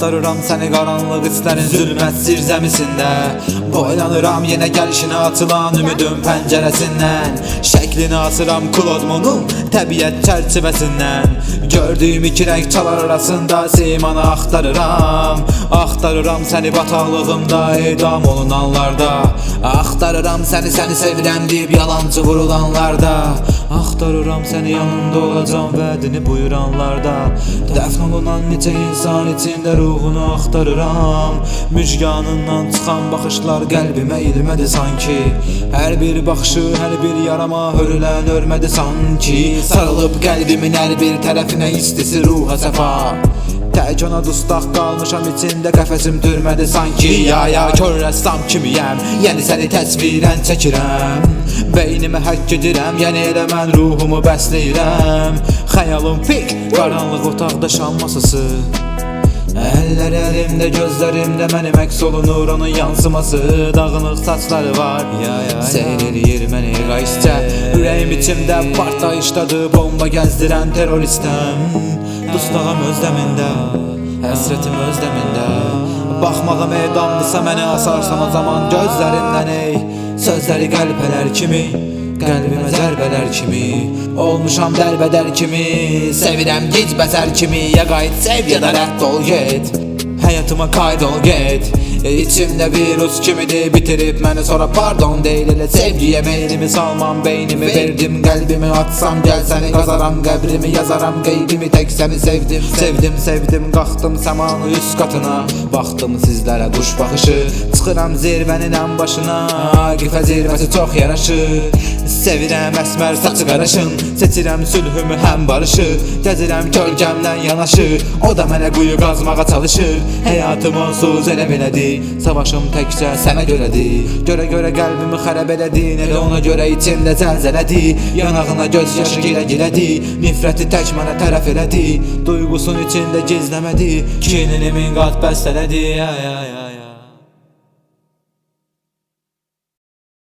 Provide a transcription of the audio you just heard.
Axtarıram səni qaranlıq istlərin zülmət zirzəmisində. Boylanıram yenə gəlişinə atılan ümidin pəncərəsindən. Şəklini asıram Klodmonun təbiət çərçivəsindən. Gördüyüm iki rəng çalar arasında simanı axtarıram. Axtarıram səni bataqlığımda edam olunanlarda. Axtarıram səni sevirəm deyib yalancı vurulanlarda. Axtarıram səni yanında olacam vədini buyuranlarda. Dəfn olunan neçə insan içində ruhunu axtarıram. Müjganından çıxan baxışlar qəlbimə ilmədi sanki. Hər bir baxışı, hər bir yarama hörülən örmədi sanki. Sarılıb qəlbimin hər bir tərəfinə istisi ruha səfa. Tək ona dustaq qalmışam içində qəfəsim türmədi sanki. Ya kör rəssam kimiyəm, yəni səni təsvirən çəkirəm. Beynimə həkk edirəm, yəni elə mən ruhumu bəsləyirəm. Xəyalım pik, qaranlıq otaqda şam masası. Əllər əlimdə, gözlərimdə mənim əks olunur onun yansıması. Dağınıq saçları var, seyr eləyir məni qaistə. Ürəyim içimdə partlayışdadır, bomba gəzdirən terroristəm. Dustağım özləmində, həsrətim özləmində. Baxmağım edamdısa məni asarsan o zaman gözlərimdən ey. Sözləri qəlpələr kimi, qəlbimə zərbələr kimi. Olmuşam dərbədər kimi, sevirəm gic bəsər kimi. Ya qayıt sev ya da rədd ol get, həyatıma qayd ol get. İçimdə virus kimidir, bitirib məni sonra pardon deyil. Elə sevgiyə meylimi salmam, beynimi verdim, qəlbimi atsam gəl səni qazaram. Qəbrimi yazaram, qeybimi tək səni sevdim. Sevdim, qalxdım səmanın üst qatına. Baxdım sizlərə quş baxışı, çıxıram zirvənin ən başına. Qifə zirvəsi çox yaraşır, sevirəm əsmər saçı qaraşın. Seçirəm sülhümü həm barışı, gəzirəm kölgəmdən yanaşı. O da mənə quyu qazmağa çalışır, həyatım onsuz elə belədir. Savaşım təkcə sənə görədir, görə qəlbimi xərab elədin. Elə ona görə içimdə zəlzələdi, yanağına göz yaşı gilə-gilədi. Nifrəti tək mənə tərəf elədi, duyğusun içində gizləmədi. Kinini min qat bəstələdi.